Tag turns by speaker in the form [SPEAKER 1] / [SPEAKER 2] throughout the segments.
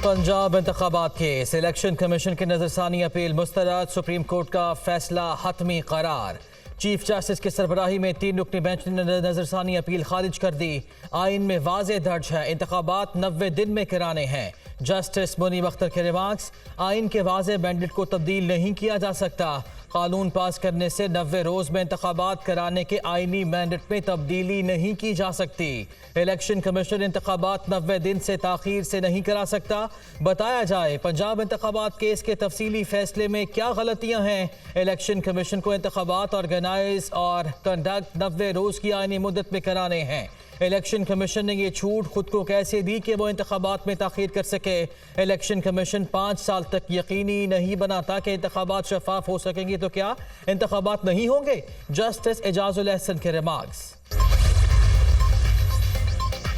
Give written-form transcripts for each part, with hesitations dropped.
[SPEAKER 1] पंजाब इंतखाबात case, election commission की नजरसानी appeal मुस्तरद, supreme court का फैसला हतमी करार। चीफ जस्टिस की सरबराही में 3 रुकनी बेंच ने नजरसानी अपील खारिज कर दी। आइन में वाज़ेह दर्ज है, इंतखाबात 90 दिन में कराने हैं। जस्टिस मुनीब अख्तर के रिमार्क्स, आइन के वाज़ेह मैंडेट को तब्दील नहीं किया जा सकता। कानून पास करने से 90 रोज में इंतखाबात कराने के आइनी मैंडेट में तब्दीली नहीं की जा सकती। इलेक्शन कमीशन इंतखाबात 90 दिन से ताखीर से नहीं करा सकता। बताया जाए पंजाब इंतखाबात केस के तफसीली फैसले में क्या गलतियां हैं। इलेक्शन कमीशन को इंतखाबात ऑर्गेनाइज और कंडक्ट 90 रोज की आइनी मुद्दत में कराने हैं। इलेक्शन कमीशन ने ये छूट खुद को कैसे दी कि वो इंतखाबात में ताखीर कर सके। इलेक्शन कमीशन 5 साल तक यकीनी नहीं बनाता कि इंतखाबात शफाफ हो सकेंगे तो क्या इंतखाबात नहीं होंगे। जस्टिस एजाजुल एहसन के रिमार्क्स,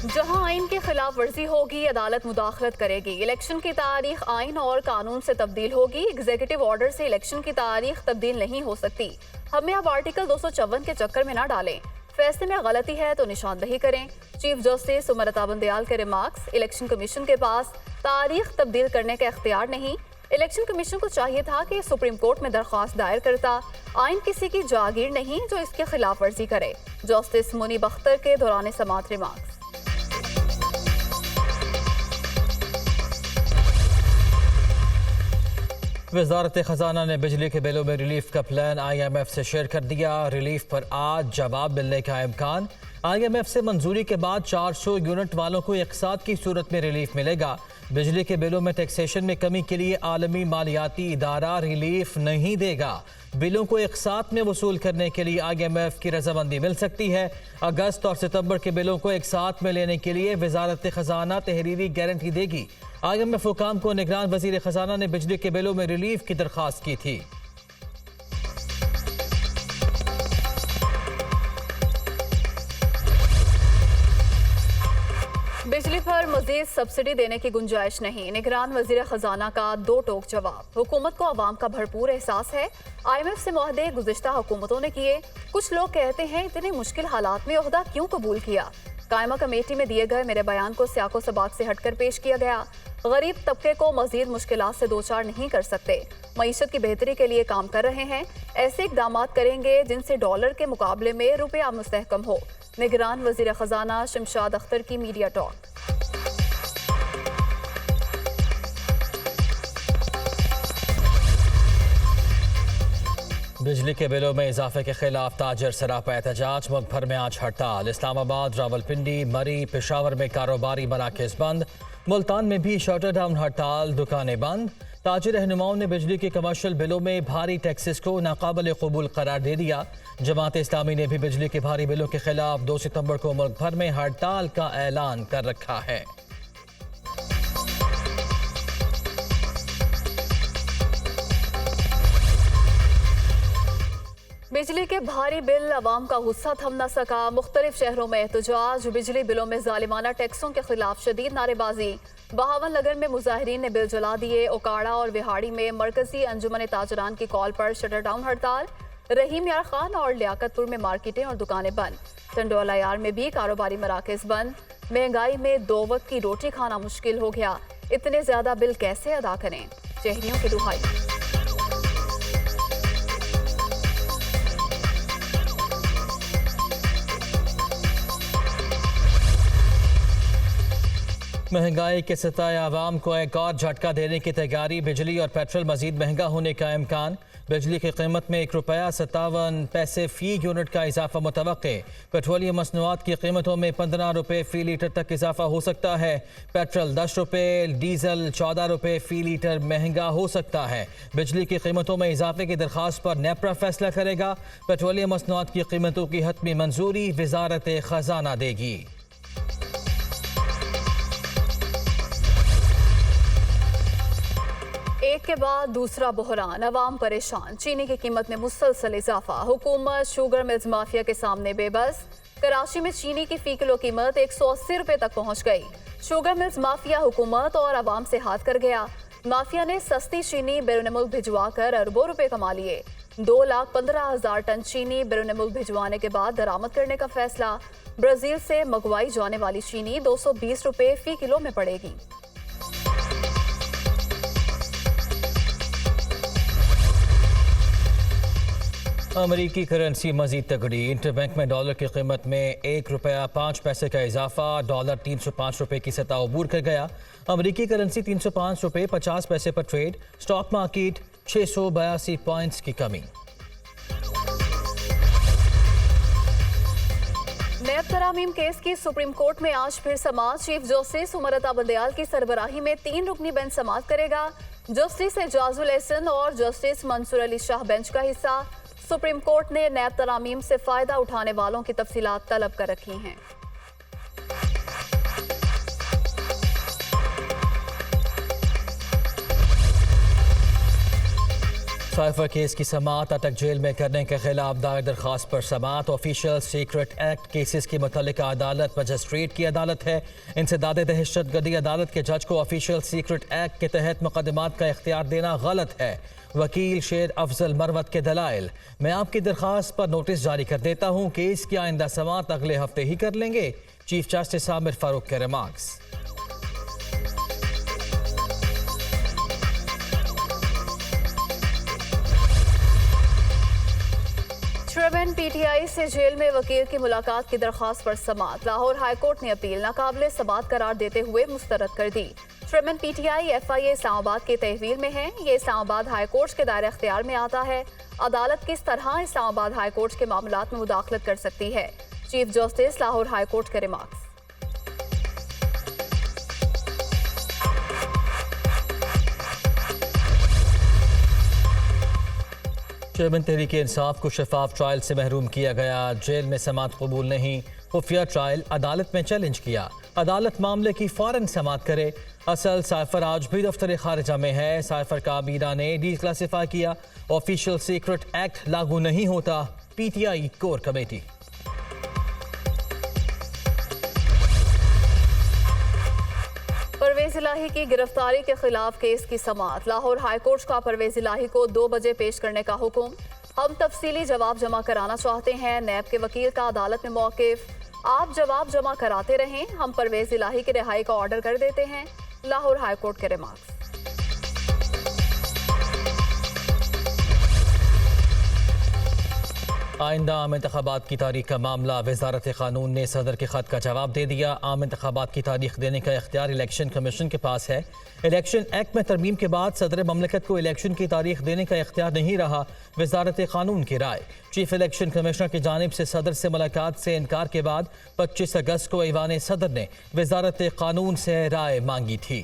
[SPEAKER 2] जहां आइन की खिलाफ वर्जी होगी अदालत मुदाखलत करेगी। इलेक्शन की तारीख आइन और कानून से तब्दील होगी। एग्जीक्यूटिव ऑर्डर से इलेक्शन की तारीख तब्दील नहीं हो सकती। हमें अब आर्टिकल 254 के चक्कर में न डालें। फैसले में गलती है तो निशानदही करें। चीफ जस्टिस उमर अता बंदयाल के रिमार्क्स, इलेक्शन कमीशन के पास तारीख तब्दील करने का इख्तियार नहीं। इलेक्शन कमीशन को चाहिए था कि सुप्रीम कोर्ट में दरख्वास्त दायर करता। आइन किसी की जागीर नहीं जो इसके खिलाफ वर्जी करे। जस्टिस मुनीब अख्तर के दौरान समाअत रिमार्क्स।
[SPEAKER 1] वजारत खजाना ने बिजली के बिलों में रिलीफ का प्लान IMF से शेयर कर दिया। रिलीफ पर आज जवाब मिलने का इम्कान। IMF से मंजूरी के बाद 400 यूनिट वालों को एक साथ की सूरत में रिलीफ मिलेगा। बिजली के बिलों में टैक्सेशन में कमी के लिए आलमी मालियाती इदारा रिलीफ नहीं देगा। बिलों को एक साथ में वसूल करने के लिए IMF की रजामंदी मिल सकती है। अगस्त और सितंबर के बिलों को एक साथ में लेने के लिए वजारत खजाना तहरीरी गारंटी देगी। IMF हुकाम को निगरान वजीर खजाना ने बिजली के बिलों में रिलीफ की दरख्वास्त की थी।
[SPEAKER 2] बिजली पर मजीद सब्सिडी देने की गुंजाइश नहीं। निगरान वजीर खजाना का 2 टोक जवाब। हुकूमत को आवाम का भरपूर एहसास है। IMF से मुआहदे गुज़िश्ता हुकूमतों ने किए। कुछ लोग कहते हैं इतने मुश्किल हालात में ओहदा क्यों कबूल किया। कायमा कमेटी में दिए गए मेरे बयान को सियाको सबाक से हटकर पेश किया गया। गरीब तबके को मजीद मुश्किलात से दो चार नहीं कर सकते। मईशत की बेहतरी के लिए काम कर रहे हैं। ऐसे इकदाम करेंगे जिनसे डॉलर के मुकाबले में रुपया मुस्तहकम हो। निगरान वजीर खजाना शमशाद अख्तर की मीडिया टॉक।
[SPEAKER 1] बिजली के बिलों में इजाफे के खिलाफ ताजर सरापा एहतजाज। मुल्क भर में आज हड़ताल। इस्लामाबाद, रावलपिंडी, मरी, पेशावर में कारोबारी मराकज बंद। मुल्तान में भी शटर डाउन हड़ताल, दुकानें बंद। ताजिर रहनुमाओं ने बिजली के कमर्शियल बिलों में भारी टैक्सेस को नाकाबिल कबूल करार दे दिया। जमात इस्लामी ने भी बिजली के भारी बिलों के खिलाफ 2 सितंबर को मुल्क भर में हड़ताल का ऐलान कर रखा है।
[SPEAKER 2] बिजली के भारी बिल अवाम का गुस्सा थम न सका। मुख्तलिफ शहरों में एहतजाज। बिजली बिलों में जालिमाना टैक्सों के खिलाफ शदीद नारेबाजी। बहावन नगर में मुजाहिरीन ने बिल जला दिए। ओकाड़ा और विहाड़ी में मरकजी अंजुमन ताजरान की कॉल पर शटर डाउन हड़ताल। रहीम यार खान और लियाकतपुर में मार्केटें और दुकानें बंद। टंडोला यार में भी कारोबारी मराकज बंद। महंगाई में 2 वक्त की रोटी खाना मुश्किल हो गया। इतने ज्यादा बिल कैसे अदा करें, शहरियों की दुहाई।
[SPEAKER 1] महंगाई के सताए आवाम को एक और झटका देने की तैयारी। बिजली और पेट्रोल मजीद महंगा होने का इम्कान। बिजली की कीमत में ₹1.57 फी यूनिट का इजाफा मुतवक्के। पेट्रोलियम मसनूआत की कीमतों में ₹15 फी लीटर तक इजाफा हो सकता है। पेट्रोल ₹10, डीजल ₹14 फी लीटर महंगा हो सकता है। बिजली की कीमतों में इजाफे की दरख्वास्त पर नेपरा फैसला करेगा। पेट्रोलियम मसनूआत की कीमतों की हतमी मंजूरी वजारत खजाना देगी।
[SPEAKER 2] एक के बाद दूसरा बहरान, अवाम परेशान। चीनी की कीमत में मुसलसल इजाफा। हुकूमत शुगर मिल्स माफिया के सामने बेबस। कराची में चीनी की फी किलो कीमत ₹180 तक पहुंच गई। शुगर मिल्स माफिया हुकूमत और अवाम से हाथ कर गया। माफिया ने सस्ती चीनी बैरून मुल्क भिजवा कर अरबों रुपए कमा लिए। 2,15,000 टन चीनी बैरून मुल्क भिजवाने के बाद दरामद करने का फैसला। ब्राजील से मंगवाई जाने वाली चीनी ₹220 फी किलो में पड़ेगी।
[SPEAKER 1] अमरीकी करेंसी मजीद तगड़ी। इंटरबैंक में डॉलर की कीमत में ₹1.05 का इजाफा। डॉलर 305 रुपये की सतह अबूर कर गया। अमरीकी करेंसी 305 रुपये 50 पैसे पर ट्रेड। स्टॉक मार्केट 682 पॉइंट्स की कमी।
[SPEAKER 2] नैब तरामीम केस की सुप्रीम कोर्ट में आज फिर समाअत। चीफ जस्टिस उमर अता बंदयाल की सरबराही में 3 रुकनी बेंच समाअत करेगा। जस्टिस एजाजुल एहसन और जस्टिस मंसूर अली शाह बेंच का हिस्सा। सुप्रीम कोर्ट ने नैब तरामीम से फायदा उठाने वालों की तफसीलात तलब कर रखी हैं।
[SPEAKER 1] साइफर केस की समाअत अटक जेल में करने के खिलाफ दायर दरखास्त पर समाअत। ऑफिशियल सीक्रेट एक्ट केसेस की मुतल्लिका अदालत मजिस्ट्रेट की अदालत है। इंसदाद दहशतगर्दी अदालत के जज को ऑफिशियल सीक्रेट एक्ट के तहत मुकदमात का इख्तियार देना गलत है। वकील शेर अफजल मरवत के दलाइल। मैं आपकी दरखास्त पर नोटिस जारी कर देता हूँ। केस की आइंदा समाअत अगले हफ्ते ही कर लेंगे। चीफ जस्टिस आमिर फारूक के रिमार्क्स।
[SPEAKER 2] ट्रेवन पीटीआई से जेल में वकील की मुलाकात की दरखास्त पर समाअत। लाहौर हाईकोर्ट ने अपील नाकाबिले समाअत करार देते हुए मुस्तरद कर दी। ट्रेवन पीटीआई एफआईए इस्लामाबाद के तहवील में है। ये इस्लामाबाद हाईकोर्ट के दायरे अख्तियार में आता है। अदालत किस तरह इस्लामाबाद हाईकोर्ट के मामलात में मुदाखलत कर सकती है? चीफ जस्टिस लाहौर हाईकोर्ट के रिमार्क्स।
[SPEAKER 1] चेयरमैन तहरीक इंसाफ को शफाफ ट्रायल से महरूम किया गया। जेल में समाअत कबूल नहीं। खुफिया ट्रायल अदालत में चैलेंज किया। अदालत मामले की फौरन समाअत करे। असल साइफर आज भी दफ्तर खारिजा में है। साइफर काबीना ने डिक्लासिफाई किया। ऑफिशियल सीक्रेट एक्ट लागू नहीं होता। PTI core committee.
[SPEAKER 2] Parvez Elahi की गिरफ्तारी के खिलाफ केस की समाअत। लाहौर हाईकोर्ट का परवेज इलाही को 2 बजे पेश करने का हुक्म। हम तफसीली जवाब जमा कराना चाहते हैं। नैब के वकील का अदालत में मौकिफ। आप जवाब जमा कराते रहें, हम परवेज इलाही की रिहाई का ऑर्डर कर देते हैं। लाहौर हाईकोर्ट के रिमार्क्स।
[SPEAKER 1] आइंदा आम इंतखाबात की तारीख का मामला। वजारत कानून ने सदर के खत का जवाब दे दिया। आम इंतखाबात की तारीख देने का इख्तियार इलेक्शन कमीशन के पास है। इलेक्शन एक्ट में तरमीम के बाद सदर ममलकत को इलेक्शन की तारीख देने का इख्तियार नहीं रहा। वजारत कानून की राय। चीफ इलेक्शन कमिश्नर की जानिब से सदर से मुलाकात से इनकार के बाद 25 अगस्त को ईवान सदर ने वजारत कानून से राय मांगी थी।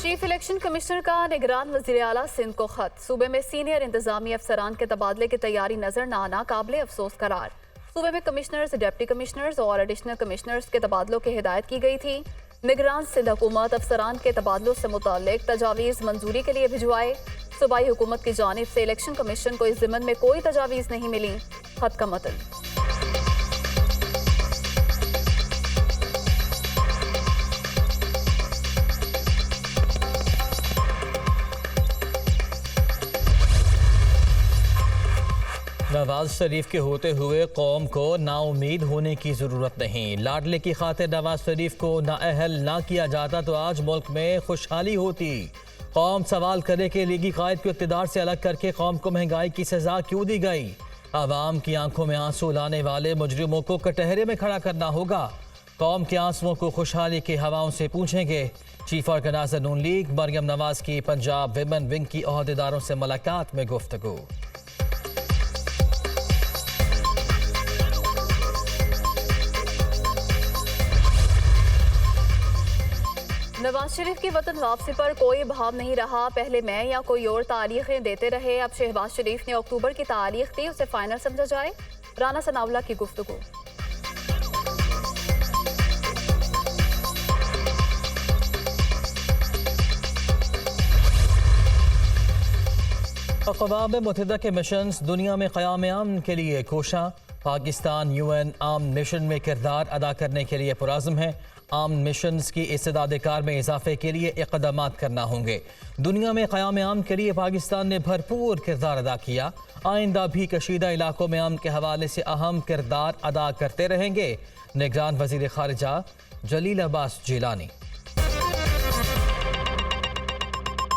[SPEAKER 2] चीफ इलेक्शन कमिश्नर का निगरान वज़ीर आला सिंध को खत। सूबे में सीनियर इंतजामी अफसरान के तबादले की तैयारी नजर न आना काबिल अफसोस करार। सूबे में कमिश्नर्स, डिप्टी कमिश्नर्स और एडिशनल कमिश्नर्स के तबादलों की हिदायत की गई थी। निगरान सिंध हुकूमत अफसरान के तबादलों से मुताल्लिक तजावीज़ मंजूरी के लिए भिजवाए। सूबाई हुकूमत की जानिब से इलेक्शन कमीशन को इस ज़िम्मन में कोई तजावीज़ नहीं मिली। खत का मतन।
[SPEAKER 1] नवाज शरीफ के होते हुए कौम को नाउमीद होने की ज़रूरत नहीं। लाडले की खातिर नवाज शरीफ को नाअहल ना किया जाता तो आज मुल्क में खुशहाली होती। कौम सवाल करे कि लीगी कायद को इक़्तिदार से अलग करके कौम को महंगाई की सज़ा क्यों दी गई। आवाम की आंखों में आंसू लाने वाले मुजरिमों को कटहरे में खड़ा करना होगा। कौम के आंसुओं को खुशहाली की हवाओं से पूछेंगे। चीफ ऑर्गेनाइजर नून लीग मरियम नवाज की पंजाब विमेन विंग की ओहदेदारों से मुलाकात में गुफ्तगू।
[SPEAKER 2] नवाज शरीफ की वतन वापसी पर कोई भाव नहीं रहा। पहले मैं या कोई और तारीखें देते रहे। अब शहबाज शरीफ ने अक्टूबर की तारीख दी, उसे फाइनल समझा जाए। राना सनाउल्लाह की गुफ्तगू।
[SPEAKER 1] अक़वाम मुत्तहिदा के मिशंस दुनिया में क़याम अमन के लिए कोशां। पाकिस्तान यूएन आर्म मिशन में किरदार अदा करने के लिए पुरज़्म है। आम मिशंस की इस्तेदाद कार में इजाफे के लिए इक़दाम करना होंगे। दुनिया में क़याम आम के लिए पाकिस्तान ने भरपूर किरदार अदा किया। आइंदा भी कशीदा इलाकों में आम के हवाले से अहम किरदार अदा करते रहेंगे। निगरान वज़ीर ख़ारिजा जलील अब्बास जिलानी।